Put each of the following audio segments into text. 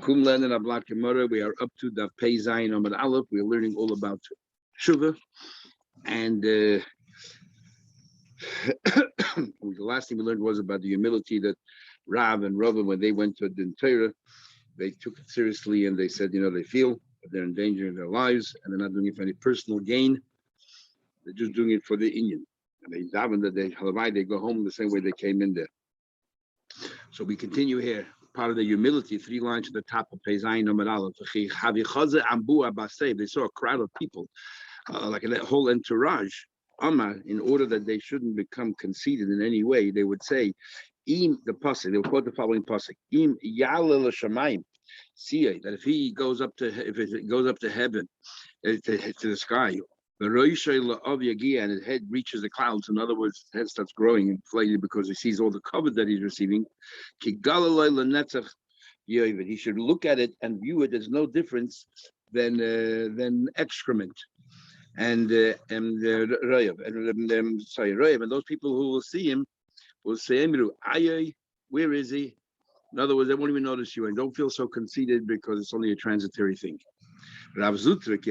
Kumlan and Ablat Gemara. We are up to Daf Pei Zayin Amud Aleph. We are learning all about Shuvah, and the last thing we learned was about the humility that Rav and Rava, when they went to the Torah, they took it seriously and they said, they feel that they're endangering their lives and they're not doing it for any personal gain. They're just doing it for the Indian. And they daven that they go home the same way they came in there. So we continue here. Part of the humility, 3 lines at the top of Pei Zayin Amud Aleph. They saw a crowd of people, like a whole entourage. In order that they shouldn't become conceited in any way, they would say, they would quote the following pasuk: Im ya'aleh l'shamayim, that if it goes up to heaven, to the sky, and his head reaches the clouds. In other words, his head starts growing and inflated because he sees all the cover that he's receiving. He should look at it and view it as no difference than excrement. And those people who will see him will say, where is he? In other words, they won't even notice you, and don't feel so conceited because it's only a transitory thing. Rav Zutrik,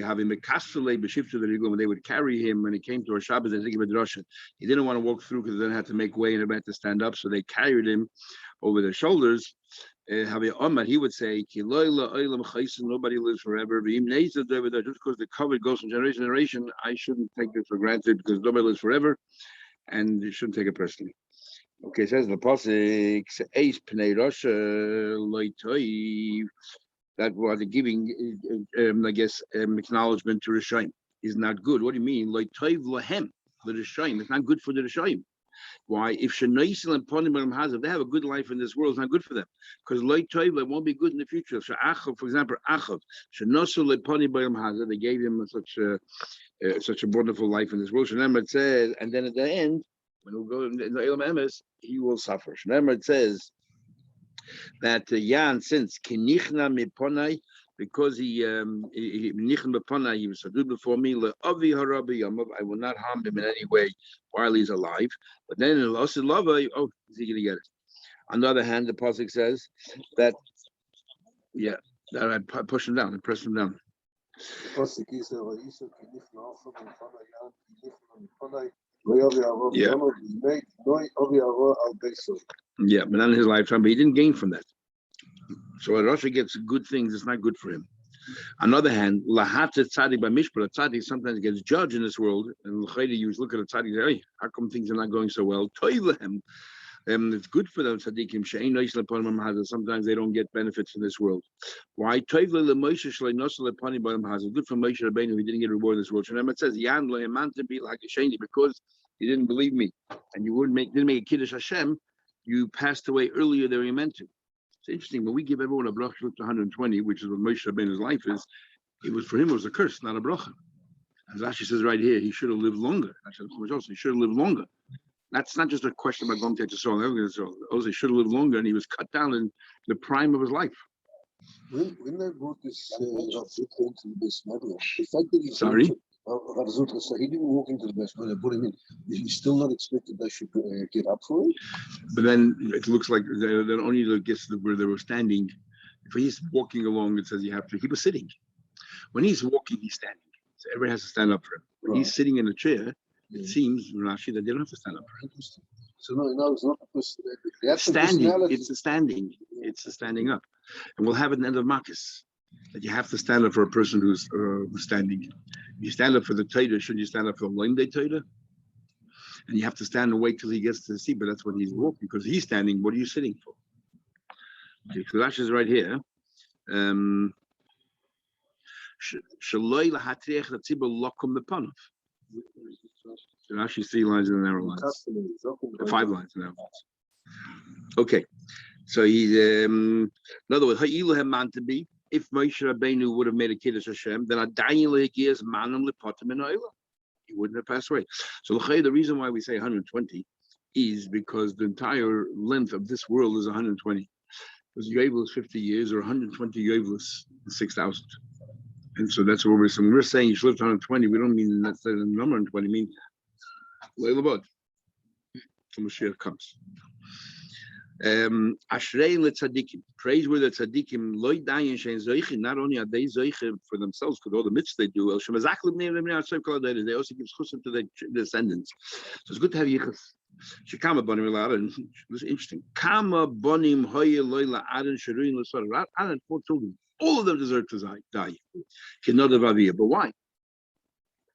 when they would carry him when he came to our Shabbos, they think of a drasha. He didn't want to walk through because then had to make way and he had to stand up, so they carried him over their shoulders. He would say, nobody lives forever. Just because the cover goes from generation to generation, I shouldn't take it for granted because nobody lives forever, and you shouldn't take it personally. Okay, says the pasuk, that was giving, acknowledgement to Rishayim is not good. What do you mean? It's not good for the Rishayim. Why? If they have a good life in this world, it's not good for them. Because it won't be good in the future. So for example, they gave him such a wonderful life in this world. It says, and then at the end, when he'll go in the Elam Emes, he will suffer. It says that since kinichna miponai, because he was subdued before me, I will not harm him in any way while he's alive. But then in Losid Lava, is he going to get it? On the other hand, the pasuk says that I push him down and press him down. Yeah, but not in his lifetime, but he didn't gain from that. So when Rasha gets good things, it's not good for him. On the other hand, lahatet tzaddik by mishpah, a tzaddik sometimes gets judged in this world, and you look at a tzaddik and say, hey, how come things are not going so well? Toilehem. It's good for them, tzaddikim. Sometimes they don't get benefits in this world. Why? Good for Moshe Rabbeinu, he didn't get reward in this world. It says, because he didn't believe me, and you didn't make a kiddush Hashem, you passed away earlier than you meant to. It's interesting, when we give everyone a bracha to 120, which is what Moshe Rabbeinu's life is, for him it was a curse, not a bracha. As Rashi says right here, he should have lived longer. He should have lived longer. That's not just a question about going to take the soul. He should have lived longer, and he was cut down in the prime of his life. When they brought this Rav Zutra into this matter, the fact that he Rav Zutra, so he didn't walk into the best when they put him in. Is he still not expected they should get up for it? But then it looks like that only the guests where they were standing. If he's walking along, it says you have to. He was sitting. When he's walking, he's standing. So everybody has to stand up for him. When he's sitting in a chair, it seems, Rashi, that they don't have to stand up for him. So no, it's not because standing. It's a standing. It's a standing up, and we'll have it in the end of Marcus that you have to stand up for a person who's standing. If you stand up for the Torah, shouldn't you stand up for the Lame Day Torah? And you have to stand and wait till he gets to the seat. But that's what he's walking, because he's standing. What are you sitting for? Okay, so Rashi is right here. Shaloi lahatriach latzibur lokum bepanov. So Rashi 3 lines in the narrow lines. 5 lines in the narrow lines. Okay, so he's in other words, to be. If Moshe Rabbeinu would have made a kiddush Hashem, then he wouldn't have passed away. So the reason why we say 120 is because the entire length of this world is 120. Because Yovel is 50 years, or 120 Yovel is 6,000. And so that's what we're saying. When we're saying you should live to 120, we don't mean that's the number 120, we mean Leilabod. So Mashiach comes. Ashrei letzadikim, praiseworthy tzadikim, loy dayin shein zoichim. Not only are they zoichim for themselves, because all the mitzvahs they do, they also give chusim to their descendants. So it's good to have yichus. Shekama bonim la'aron. This is interesting. Kama bonim hoye loy la'aron sheruin l'sor. Aaron had 4 children. All of them deserve to die. But why?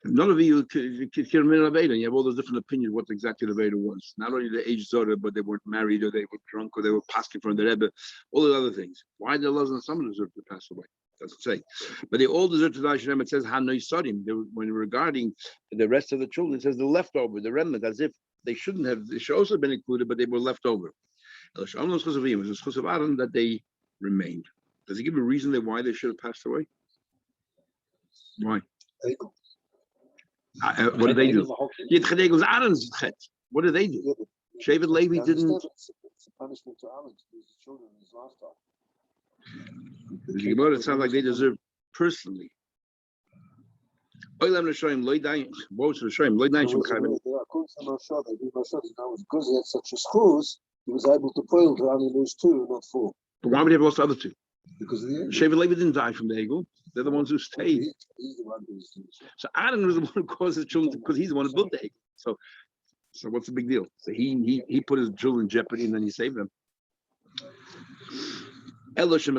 None of you can remember Aveda, and you have all those different opinions what exactly the Aveda was. Not only the age Zora, but they weren't married, or they were drunk, or they were passing from the Rebbe, all the other things. Why did Allah and some deserve to pass away? Doesn't say. But they all deserve to die. It says, Hanoi Sodim. When regarding the rest of the children, it says the leftover, the remnant, as if they shouldn't have, they should also have been included, but they were left over. It was the Aaron that they remained. Does he give a reason why they should have passed away? Why? What did they do? Aaron's chet. What did they do? Shevet Levi didn't. It's a punishment to Aaron to lose the children in his lifetime. It sounds like they deserve personally. Because he had such a schools, he was able to poil to only lose 2, not 4. But why would he have lost the other 2? Because of the Egel. Shevet Levi didn't die from the Egel. They're the ones who stayed. He's the one who's. So Aaron was the one who caused his children, because he's the one who built the Egel. So what's the big deal? So he put his children in jeopardy and then he saved them. Hashem,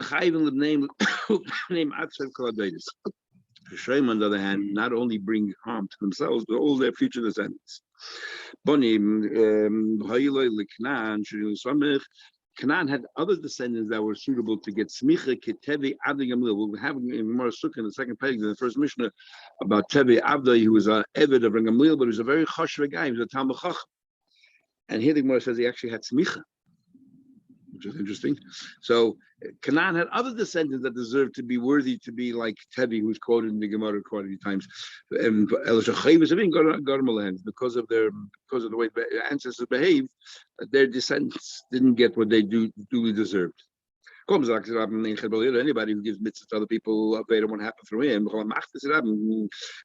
on the other hand, not only bring harm to themselves, but all their future descendants. Canaan had other descendants that were suitable to get smicha ketevi avdi gamliel. We'll have in Gemara Sukkah in the second page in the first Mishnah about Tevi Avdi, who was an Eved of Gamliel, but he was a very chashuv guy. He was a Talmud Chacham. And here the Gemara says he actually had smicha, which is interesting. So Canaan had other descendants that deserved to be worthy to be like Tevi, who's quoted in the Gemara quite a few times. And because of the way the ancestors behaved, their descendants didn't get what they duly deserved. Anybody who gives mitzvah to other people, they don't want to happen through him. And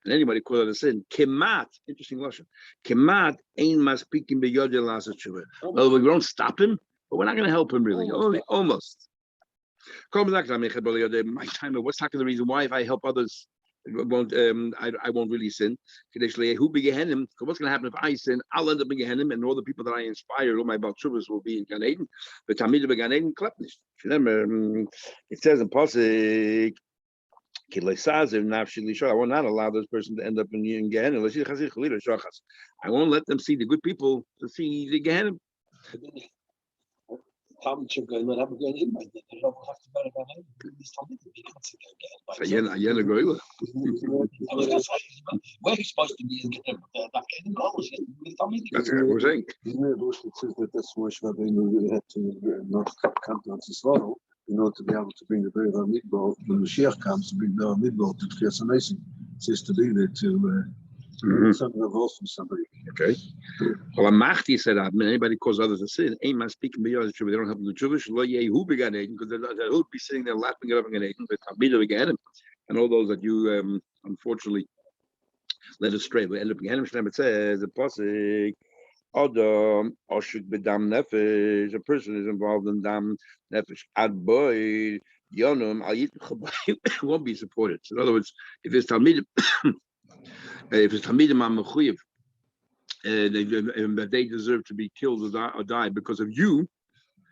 anybody calls out a sin. Kemat, interesting lesson. Kemat ain't speaking beyond the last tshuva. Well, we won't stop him, but we're not going to help him really. Almost. My time. What's the reason why if I help others, I won't really sin? What's going to happen if I sin? I'll end up in Gehenim, and all the people that I inspire, all my Balchuvas will be in Gan Eden. But Tamid be Gan Eden klapnish. It says in Pasuk, I will not allow this person to end up in Gehenim. I won't let them see the good people to see the Gehenim. How much you're going to have going in by then? They don't have to bury their name. Where he's supposed to be is getting that getting goals. That's what we're saying. Isn't it says that that's why we had to not come to Israel in order to be able to bring the very midbar when Mashiach comes to bring the midbar to Tchias Hameisim. It says to be there to something else from somebody. Okay. Well, a machti said that anybody calls others a sin, ain't man speaking beyond the truth. They don't have the Jewish lo yehu began because they'll be sitting there laughing it up again, but Tamida began and all those that you unfortunately led astray. We end up again. It says the pasuk Adam oshuk bedam nefesh. A person is involved in dam nefesh. Ad boy yonum al yit won't be supported. So in other words, if it's Talmidim. If it's Talmidim HaMechuyev, they deserve to be killed or die because of you.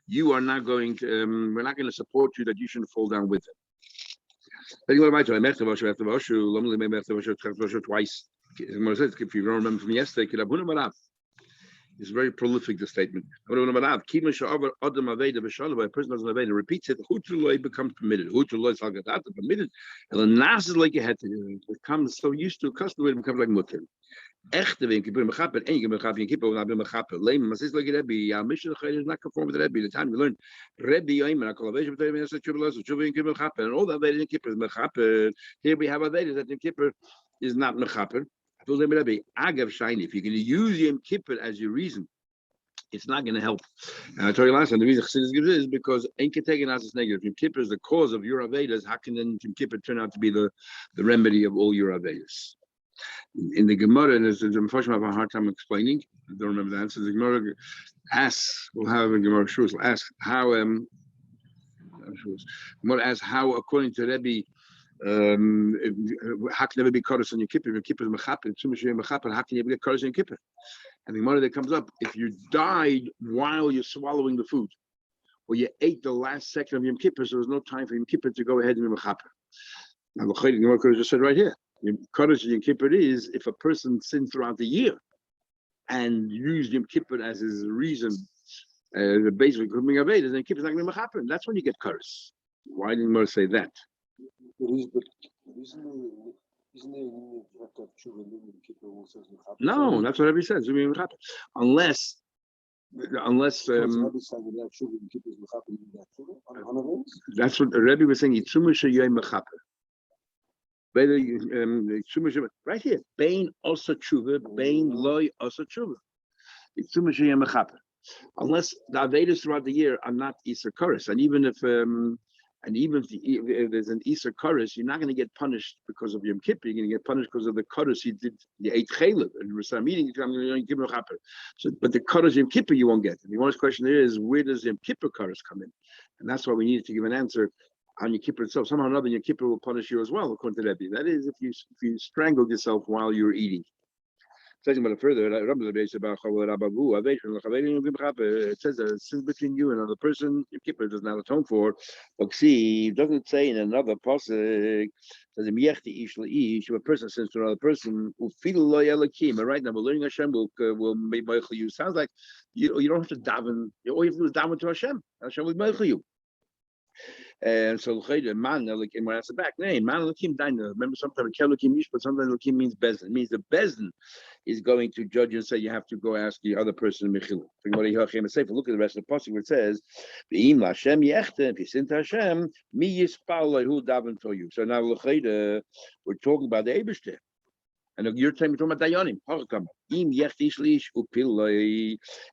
You are not going to. We're not going to support you that you shouldn't fall down with them. Twice. If you don't remember from yesterday, it's very prolific. The statement. A person doesn't Aveda, repeats it. Hutruloi becomes permitted. Hutruloi is permitted. And the nas is like you had to. It becomes so used to a custom, it becomes like mutter. Echte when kippur mechaper, and you can mechaper, and kippur not be mechaper. Lame, mas is like Rebbe. Our mission is not conform with Rebbe. The time we learn Rebbe Yoma Daf between us and kippur mechaper, and all that Aveda in kippur is mechaper. Here we have Aveda that in kippur is not mechaper. If you're going to use Yom Kippur as your reason, it's not going to help. And I told you last time, the reason Chassidus gives it is because Ein Ketegenas is negative. Yom Kippur is the cause of your Avedas. How can then Yom Kippur turn out to be the remedy of all your Avedas? In the Gemara, and there's unfortunately I have a hard time explaining. I don't remember the answer. The Gemara asks, we'll have a Gemara Shus, ask how Gemara asks how, according to Rebbe, how can never be Kodesh on your kippur? Your kippur is mechaper, too much mechaper. How can you ever get Kodesh on your kippur? And the Gemara that comes up, if you died while you're swallowing the food, or you ate the last second of Yom Kippur, so there's no time for Yom Kippur to go ahead and be mechaper. Now the Gemara could have just said right here, Kodesh Yom Kippur is if a person sinned throughout the year and used Yom Kippur as his reason, basically coming of age, then Yom Kippur is not going to be mechaper. That's when you get Kodesh. Why didn't Gemara say that? No, that's what Rebbe says. Unless that's what Rebbe was saying. Right here, Bain also tshuva, Bain loy also tshuva. Unless the Avedas throughout the year are not Easter Chorus, and even if if there's an Easter Chorus, you're not going to get punished because of Yom Kippur. You're going to get punished because of the Chorus you did. You ate chaylev, and we start meeting. I'm going to give him a chaper. So, but the Chorus Yom Kippur you won't get. And the honest question is, where does Yom Kippur Chorus come in? And that's why we needed to give an answer on Yom Kippur itself. Somehow or another, Yom Kippur will punish you as well, according to Rebbe. That is, if you strangled yourself while you were eating. Talking about it further, it says that sin between you and another person, Yom Kippur does not atone for. But see, it doesn't say in another pasuk. Says if a person sins to another person, right now we're learning Hashem will make meichel you. Sounds like you don't have to daven. All you have to do is daven to Hashem. Hashem will meichel you. And so man Elokim, when I answer back, man Elokim daina. Remember, sometimes Elokim Yish, but sometimes Elokim means Bezdin. It means the Bezdin is going to judge and say you have to go ask the other person Mechila. Look at the rest of the pasuk where it says, "V'im Hashem yechte." If you sin to Hashem, mi yispal who daven for you. So now we're talking about the Eibishter. And you're talking about Dayanim.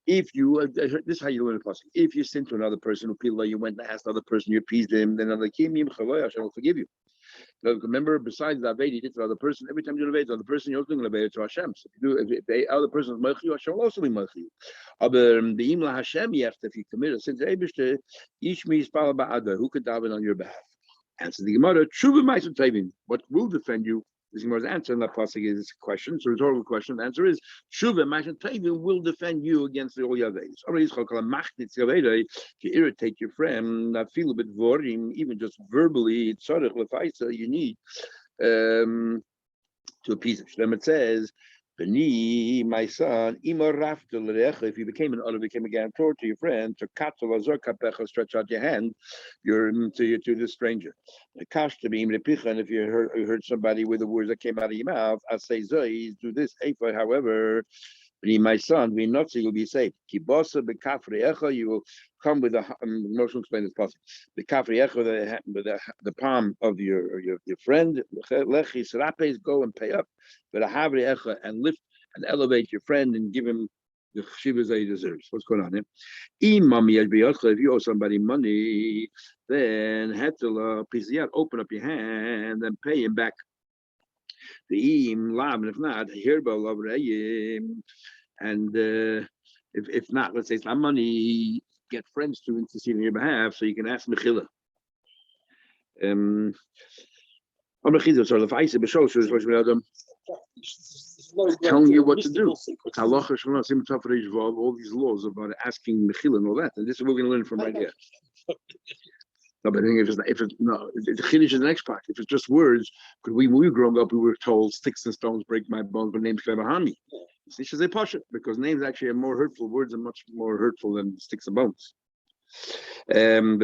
If you, this is how you learn the pasuk. If you sin to another person, you went and asked the other person, you appeased him, then Hashem will forgive you. Now, remember, besides the Aved, you did to the other person. Every time you do the other person, you're also doing the to Hashem. So if the other person is Melchi, Hashem will also be Melchi. But the Imla Hashem, if you commit a sin to Eibishter, Ishmi is Pala Ba'ada, who could daven on your behalf? Answer the Gemara, Tshuva Ma'aseh Tevin. What will defend you? This Gemara's answer in that pasuk is a question. It's a rhetorical question. The answer is Shuva Ma'aseh Tevin will defend you against all Yaveis. If you irritate your friend, feel a bit vorim, even just verbally, you need to appease him. Then it says, Beni, my son, if you became a guarantor to your friend, to stretch out your hand, to the stranger. And if you heard somebody with the words that came out of your mouth, I say, do this. However, my son, we not so you'll be safe. You will come with the emotional explain this possible. The kafri the palm of your friend. Go and pay up. But a havri and lift and elevate your friend and give him the shivas that he deserves. What's going on here? If you owe somebody money, then open up your hand and pay him back. The lab, and if not, and if not, let's say it's not money, get friends to intercede on your behalf, so you can ask Mechila. Telling you what to do. All these laws about asking Mechila and all that, and this is what we're going to learn from right here. No, but I think the Chiddush is the next part. If it's just words, because when we were growing up, we were told sticks and stones break my bones, but names can never harm me. This is a pasha, because names actually are more hurtful. Words are much more hurtful than sticks and bones. But you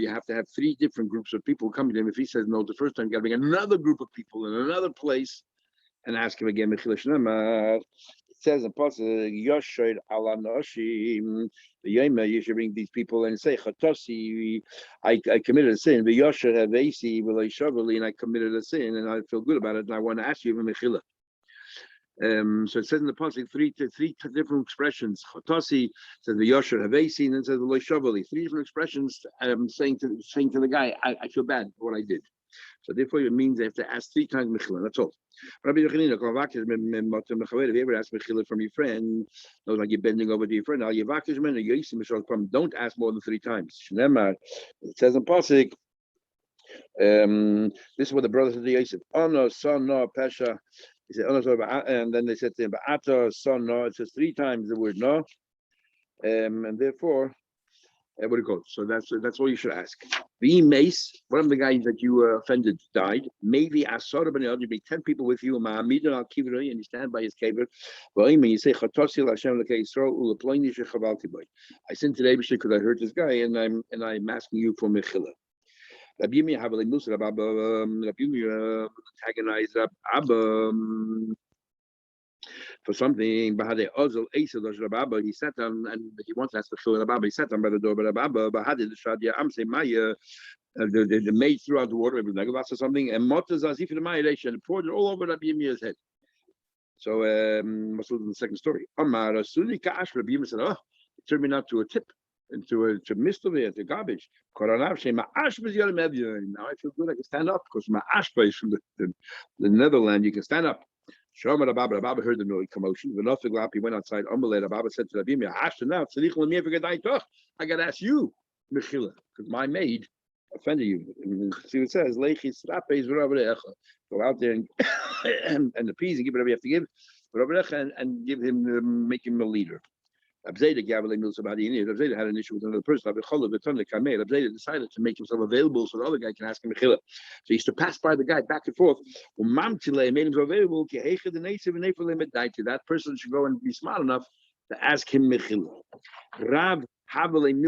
have to have three different groups of people coming to him. If he says no the first time, you got to bring another group of people in another place and ask him again. It says in pasuk, Yosher ala noshim, the Yoma, you should bring these people and say, Chatasi, I committed a sin. The Yosher havesi v'lo shavali, and I committed a sin, and I feel good about it, and I want to ask you Mechila. So it says in the pasuk three different expressions. Chatasi says the Yosher havesi, and then says v'lo shavali. Three different expressions saying to the guy, I feel bad for what I did. So therefore, it means they have to ask 3 times mechila. That's all. Rabbi Yochanina, if you ever ask mechila from your friend, knows like you're bending over to your friend. Don't ask more than 3 times. It says in Pasuk. This is what the brothers said to Yosef. Oh no, son, no, Pesha. He said, oh no, and then they said to him, Ata, son, no. It says 3 times the word no. And therefore, what do you call it? So that's all you should ask. The mace, one of the guys that you offended died. Maybe Asar ben El, you be 10 people with you, and you stand by his caber. You say, I sinned today because I hurt this guy, and I'm asking you for mechila. Rabbi Yirmiyah have a Musa, Rabbi Yirmiyah antagonized Abba for something. Bahade Ozil Asa Rabba. He sat down and he wants to ask for Rabba. He sat down by the door, but Rabba Bahade the Shadia Amse Maya. The maid threw out the water, it was Nagavas or something, and Motas Azif the Maya and poured it all over Rabbi Yirmiyah's head. So, what's the second story? Amar Sunika Ash Rabbi Yirmiyah said, oh, it turned me out to a tip. Into a mist of it, the garbage. Now I feel good. I can stand up because my ash place from the Netherlands, you can stand up. Shomer Baba heard the noise commotion. The Nothing he went outside. Baba said to Rabbi now. I got to ask you, Mechila, because my maid offended you. See what it says. Go out there and appease and give whatever you have to give. And give him, make him a leader. Abzeda had an issue with another person. Abzeda decided to make himself available so the other guy can ask him mechila. So he used to pass by the guy back and forth. Made him available. That person should go and be smart enough to ask him mechila. Rav had an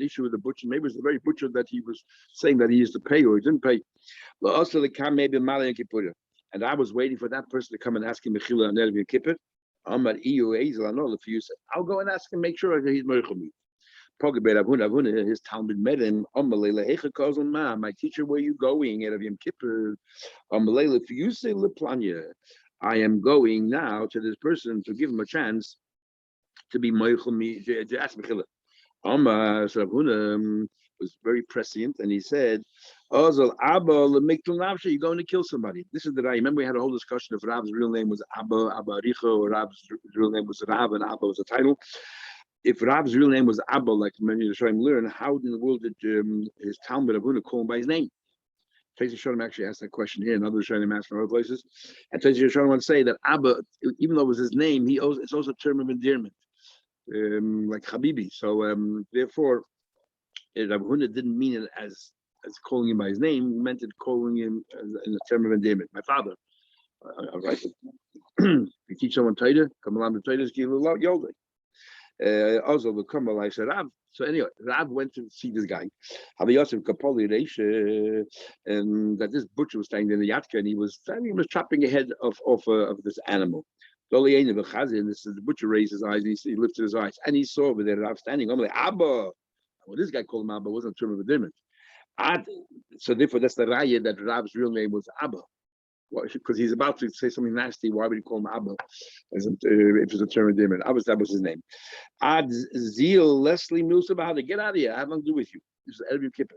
issue with the butcher. Maybe it was the very butcher that he was saying that he used to pay or he didn't pay. And I was waiting for that person to come and ask him mechila on Yom Kippur. I'll go and ask him, make sure that he's Merchel me. His Talmud met him. My teacher, where are you going? At Yom Kippur. If you say Leplanya, I am going now to this person to give him a chance to be Merchel me, to ask Mechila. So Ravuna was very prescient, and he said, you're going to kill somebody. This is the Rai. Remember, we had a whole discussion if Rav's real name was Abba Aricha, or Rav's real name was Rav, and Abba was a title. If Rav's real name was Abba, like many of the Shem learn, how in the world did his Talmud Avuna call him by his name? Tracy Shalom actually asked that question here, and others Shalom asked from other places. And Tracy Shalom wants to say that Abba, even though it was his name, it's also a term of endearment, like Habibi. So therefore, Rav Huna didn't mean it as calling him by his name. He meant it calling him in a term of endearment. My father. All right. You teach someone Torah, come along to Torah, give a lot Yolda. Also, will come along. So anyway, Rav went to see this guy. And that this butcher was standing in the yatka, and he was chopping a head of this animal. And this the butcher raised his eyes, and he lifted his eyes, and he saw over there Rav standing. I'm like, Abba. Well, this guy called him Abba wasn't a term of endearment. So therefore, that's the raya that Rav's real name was Abba. Because he's about to say something nasty, why would he call him Abba? If it's a term of endearment. That was his name. Ad Zeal Leslie Musa Bahada, get out of here. I have nothing to do with you. This is Elvin Kippur.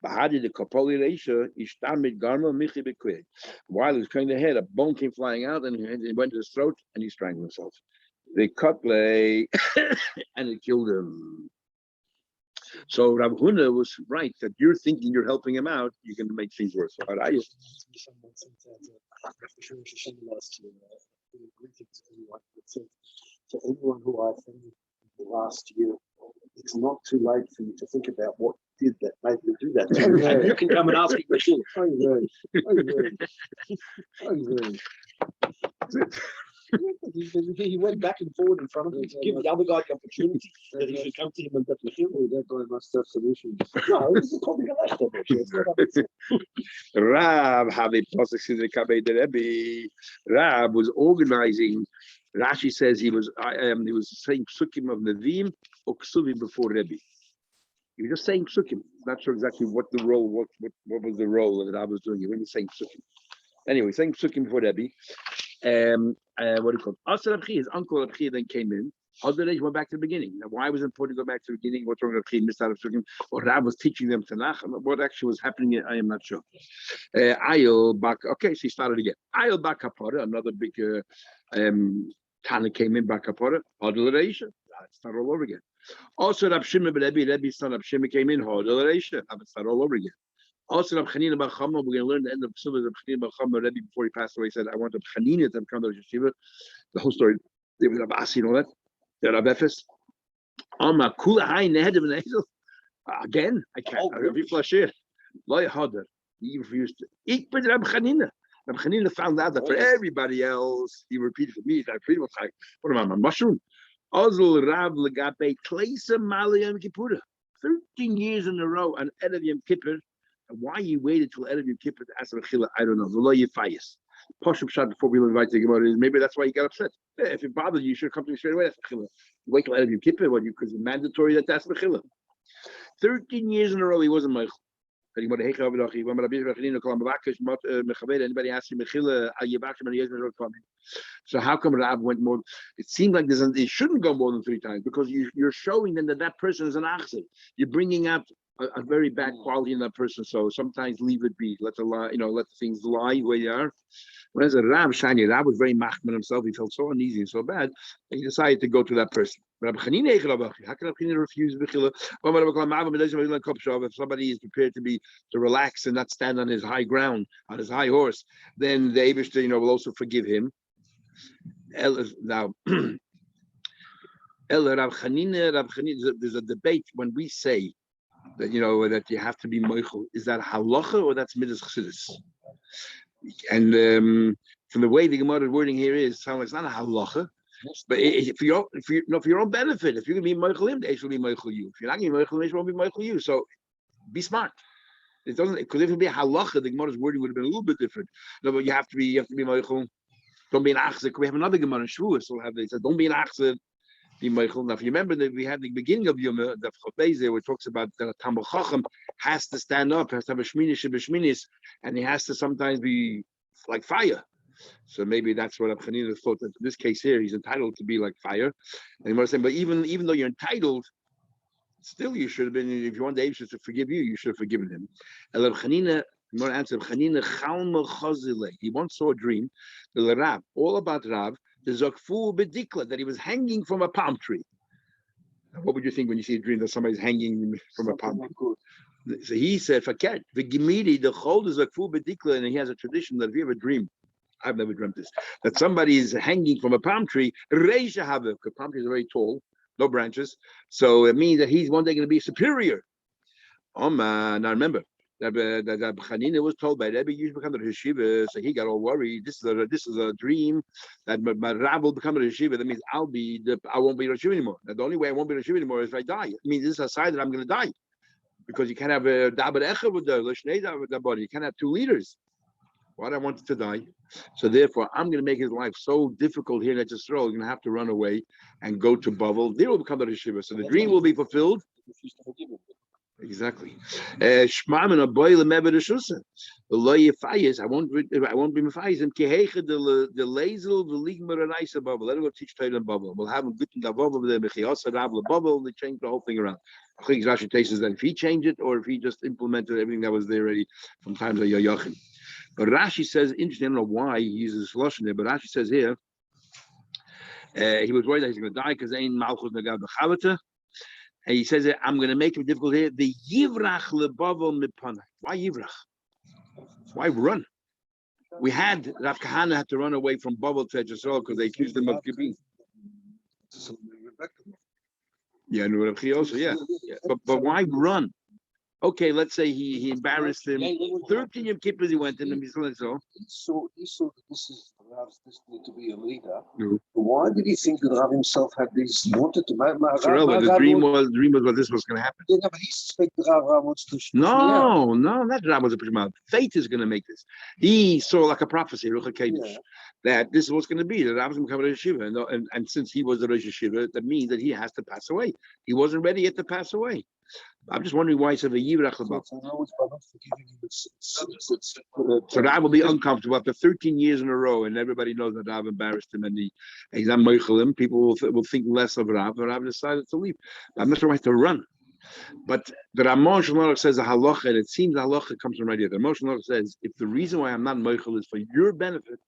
Bahadi the Kapoli Reisha, Ishtamid Garma Michi Bekwe. While he was cutting the head, a bone came flying out and he went to his throat and he strangled himself. They cut play and it killed him. So Rav Huna was right that you're thinking you're helping him out, you can make things worse. Someone sent last year, greetings to everyone. It said to everyone who I offended last year, it's not too late for you to think about what did that made you do that. And you can come and ask me questions. He went back and forward in front of him to give the other guy the opportunity that he should come to him and get the him. That guy must have solutions. No, this is called the Rab was organizing. Rashi says he was saying psukim of Nevi'im or ksuvim before Rebbe. He was just saying psukim. Not sure exactly what the role, what was the role that Rab was doing. He was saying psukim. Anyway, saying psukim before Rebbe. What do you call it? Asar Abchi, his uncle Abchi then came in. Other days went back to the beginning. Now, why was it important to go back to the beginning? What's wrong with the missed out of Sugim? Or Rab was teaching them Tanakh. What actually was happening, I am not sure. Ayel Bak. Okay, so he started again. Ayel Bak Kapara, another big Tana came in Bak Kapara. Hodel Reisha. Let's start all over again. Also, Rab Shimon ben Rebbe's son Rab Shimon came in. Hodel Reisha. Let's start all over again. Also, Rab Chanina Bar Chama, we're going to learn the end of the Rab Chanina Bar Chama. Rebbe, before he passed away, said, I want Rab Chanina to come to Yeshiva. The whole story. They were Rab Asi and all that. The Rab Efes. Amma Kula Hai Nehedim and Hazel. Again, I can't. I'll be flush here. Loy Hodder. He refused to. Ik ben Rab Chanina. Rab Chanina found out that for everybody else, he repeated for me. That pretty much like, what am I, a mushroom? Ozul Rab Legape Kleisa Mali Yom Kippur. 13 years in a row on Erev Yom Kippur. And why he waited till Erev Yom Kippur to ask Rechila, I don't know. The Loy Yefayis. Poshup shot before we invite to about it. Maybe that's why he got upset. Yeah, if it bothered you, you should have come to me straight away. That's Mechila. Wait till Erev Yom Kippur, because it's mandatory that that's Mechila. 13 years in a row, he wasn't Mechila. Anybody asked him Mechila, so how come Rab went more? It seemed like it shouldn't go more than 3 times because you're showing them that person is an achzer. You're bringing out a very bad quality in that person. So sometimes leave it be. Let the things lie the way they are. Whereas a Rab was very machman himself. He felt so uneasy and so bad. And he decided to go to that person. How can Rab Chanina refuse Mechila? If somebody is prepared to relax and not stand on his high ground, on his high horse, then the Eibishter, will also forgive him. Now, Rab Chanina, there's a debate when we say that that you have to be moichel. Is that halacha or that's midas chassidus? And from the way the Gemara wording here is, sounds like it's not a halacha, but for your own benefit, if you're going to be moichel him, they should be moichel you. If you're not going to be moichel him, they won't be moichel you. So be smart. It doesn't, because if it be a halacha, the Gemara's wording would have been a little bit different. No, but you have to be moichel. Don't be an achzer. We have another Gemara in Shavuos. So they said, don't be an achzer. Be moichel. Now, if you remember that we had the beginning of Yoma Daf there, where it talks about the Talmid Chacham has to stand up, has to have a shminish, and he has to sometimes be like fire. So maybe that's what Rab Chanina thought that in this case here, he's entitled to be like fire. And he was saying, but even though you're entitled, still you should have been. If you want the Eibishter to forgive you, you should have forgiven him. And Rab Chanina, more answer. Chanina Chalma Chazile. He once saw a dream. The Rab, all about Rab. The Zokfu Bedikla, that he was hanging from a palm tree. What would you think when you see a dream that somebody's hanging from a palm tree? So he said, "Faket the Gemiri, the Chol is Zokfu Bedikla," and he has a tradition that if you have a dream, I've never dreamt this, that somebody is hanging from a palm tree. Reisha have because palm trees are very tall, no branches, so it means that he's one day going to be superior. Now remember. That Chanina was told by Rebbe, you should become the Yeshiva, so he got all worried. This is a dream that my Rab will become a Yeshiva. That means I won't be a Yeshiva anymore. Now, the only way I won't be a Yeshiva anymore is if I die. It means this is a sign that I'm going to die, because you can't have a Dabar Echa with the body. You can't have 2 leaders. Why do I want to die? So therefore, I'm going to make his life so difficult here in Eretz Yisrael. He's going to have to run away and go to Bavel. They will become the Yeshiva. So the dream will be fulfilled. Exactly. Shma'man a boy lemebe the shusa. The loy yefayis. I won't be mefayis. And keheicha the lazel the ligmer and isa bubble. Let him go teach Torah in bubble. We'll have him good in the bubble with the mechiasa rabla bubble. They change the whole thing around. I think Rashi takes that if he changed it or if he just implemented everything that was there already from times of Yoyachim. But Rashi says, interesting. I don't know why he uses lashon there, but Rashi says here he was worried that he's going to die because ain't malchus nagad b'chavata. And he says, I'm going to make it difficult here. The yivrach lebavo mipana. Why yivrach? Why run? We had Rav Kahana had to run away from Bavel to Yisrael because they accused him of kibbutz. Yeah, and Rav Chi also, yeah. But why run? Okay, let's say he embarrassed him. 13 Yom Kippur he went in and he's like so. He saw that this is Rav's destiny to be a leader. No. Why did he think that Rav himself had this? He wanted to make the dream was what this was going to happen. Yeah, but he suspected Rav wants to push No, that Rav was a push him out. Fate is going to make this. He saw like a prophecy, that this is what's going to be. That Rav was going to become a Rosh Yeshiva, and since he was the Rosh Yeshiva, that means that he has to pass away. He wasn't ready yet to pass away. I'm just wondering why it's a Yirach So Labal. it's always by not forgiving him. So Rav will be uncomfortable after 13 years in a row, and everybody knows that Rav embarrassed him, and he's not moichelim. People will think less of Rav, but Rav decided to leave. I'm not sure why to run. But the Ramon Shalom says a halacha, and it seems the halacha comes from right here. The Ramon Shalom says, if the reason why I'm not moichel is for your benefit,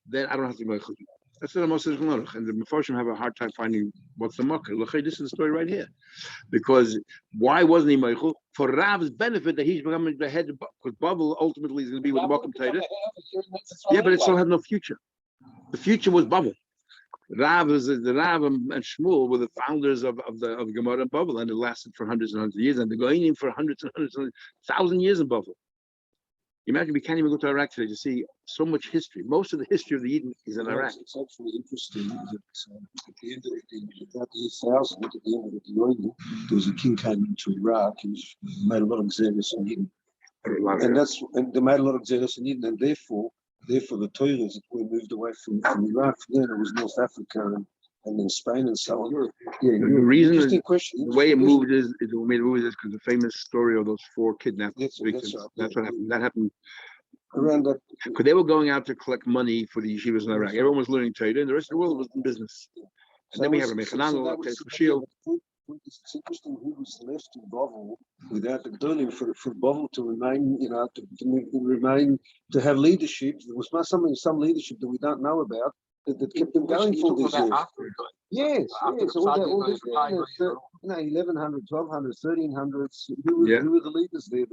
then I don't have to be moichel. That's what the Ramon says. And the Mefarshim have a hard time finding what's the makkah. Look, this is the story right here. Because why wasn't he moichel? For Rav's benefit that he's becoming the head, because Bavel ultimately is going to be with the Mokum Torah. Yeah, but it still had no future. The future was Bavel. Rav the Rav and Shmuel were the founders of Gemara and Bavel, and it lasted for hundreds and hundreds of years, and they're going in for hundreds and 1,000 years in Bavel. Imagine we can't even go to Iraq today to see so much history. Most of the history of the Eden is in Iraq. It's actually interesting that at the end of about the year 1000, at the end of the Yoini, there was a king came into Iraq and made a lot of xeris on Eden. And they made a lot of xeris on Eden, and therefore the Torahs that were moved away from Iraq. Then it was North Africa and then Spain and so on. Yeah, the reason is, question. The way it moved is because the famous story of those 4 kidnapped victims. That's what happened. That happened around that. Because they were going out to collect money for the yeshivas in Iraq. Everyone was learning Torah, and the rest of the world was in business. And then we have a Mechanan, it's interesting who was left in Bavel without the Gdolim for Bavel to remain, to have leadership. There was some leadership that we don't know about that kept them going for these years. Yes. All different, 1100, 1200, 1300s. Who were the leaders there?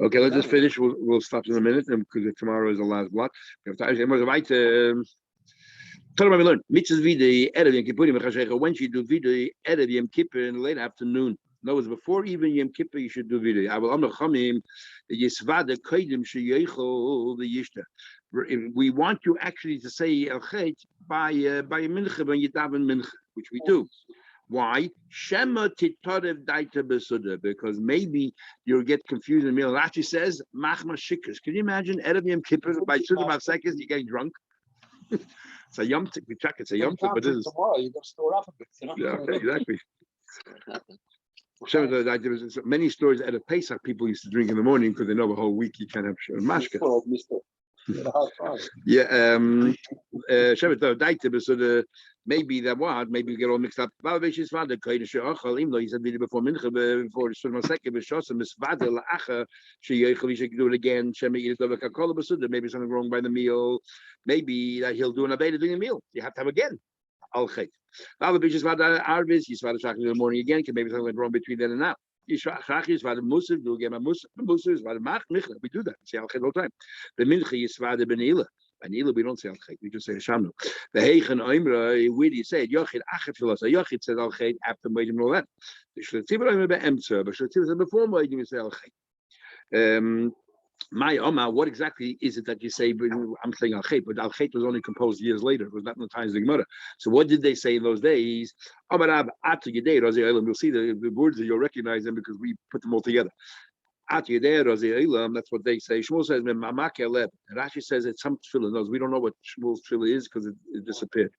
Okay, let's just finish. We'll stop in a minute because tomorrow is the last block. Tell me, we learn. Mitzvahs vida Erev Yom Kippurim. When you do vida Erev Yom Kippur in the late afternoon. No, it's before even Yom Kippur you should do vida. I will amachamim yisvada kodim sheyechol the yishta. We want you actually to say el chet by mincha when you daven mincha, which we do. Why? Shema titarev daita besuda, because maybe you'll get confused in the meal. Rashi says machma shikras. Can you imagine Erev Yom Kippur by suda seconds you getting drunk? It's a yom we check it's a yom but this is tomorrow you got to store up a bit. Yeah, okay, exactly. There was many stories at a Pesach people used to drink in the morning because they know the whole week you can't have mashka. Yeah, maybe that what maybe we get all mixed up. Even though he said before mincha before the sunnah second we should do it again. Maybe something wrong by the meal. Maybe that he'll do an aveda during the meal. You have to have again. Al chet. Just Arvis, you start in the morning again. Maybe something went wrong between then and now. We do that. Say al chet all the time. The mincha yisvada benila. Benila we don't say al chet. We just say shamnu. The heichen oimra. Where do you say it? Yochid achet filos. Yochid says al chet after moedim and all that. The shletzibur oimra beemtzer. But shletzibur says before moedim we say al chet. My Oma, what exactly is it that you say? I'm saying Al Chet, but Al Chet was only composed years later. It was not in the times of the Gemara. So what did they say in those days? We'll see the words that you'll recognize them because we put them all together. That's what they say. Shmuel says, Rashi says it's some tefillah. No, we don't know what Shmuel's tefillah is because it disappeared.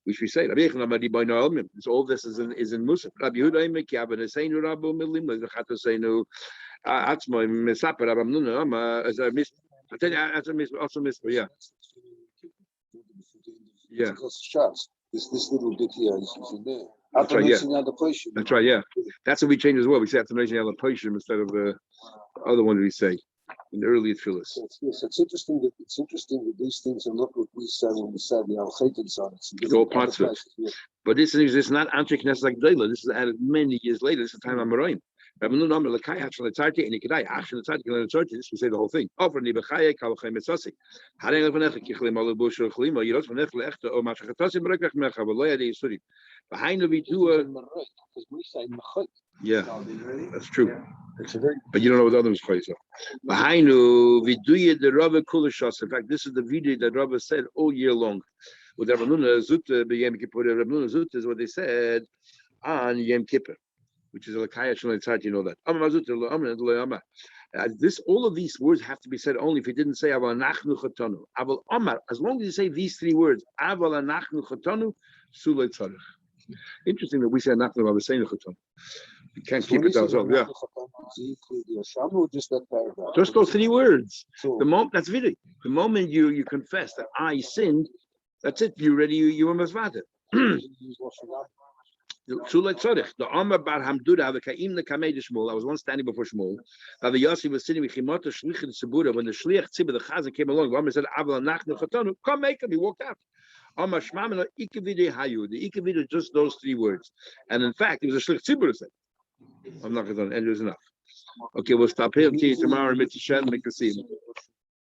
Which we say, so all this is in Musaf. Rabbi Yehuda Kiaban Seinu Rabbu Milim Lechat Seinu Atzmo Misaper Rabam Nuna as I missed. I tell you, as I missed also missed. Yeah. This little bit here is in there. That's right. Yeah. That's right. Yeah. That's what we change as well. We say Atanation Alaposhim instead of the other one we say in the early tefillahs. Yes, it's interesting that these things are not what we say when we say the Al-Khaytan side. It's all parts of it. Yeah. But this is not Antik Knesset like Dela. This is added many years later. This is the time of Amoraim. This we say the whole thing. Yeah, that's true. But you don't know what the other ones say. In fact, this is the video that Rabbi said all year long. With Rabbanuna Zutta, Rabbanuna Zutta is what they said on Yom Kippur, which is a Lakaya Shalitzat, you know that. All of these words have to be said only if he didn't say Aval Nachnu Chatanu. Aval Omar, as long as you say these 3 words, Aval Nachnu Chatanu, Sulei Tzarech. Interesting that we say nothing about the same Chatan. We can't So keep when it you say ourselves. Yeah, does he include the Asham or just that paragraph? just those 3 words. So, The moment that's really the moment you confess that I sinned, that's it. You ready? You were masvater. use Lashon Hara. The Amar Bar Hamduda, the Kaim the Kamei de Shmuel. I was once standing before Shmuel. The Yossi was sitting with Chimota Shlichim Sebura. When the Shliach Tzibah, the Chazan came along, the Amar said, Aval Nachnu Chatanu, come make him. He walked out. Amar Shmamina Ikavide Hayu. The Ikavide just those 3 words. And in fact, it was a Shliach Tzibur who said, I'm not going to, and it was enough. Okay, we'll stop here. See you tomorrow. Mitzvah Shem, make the scene.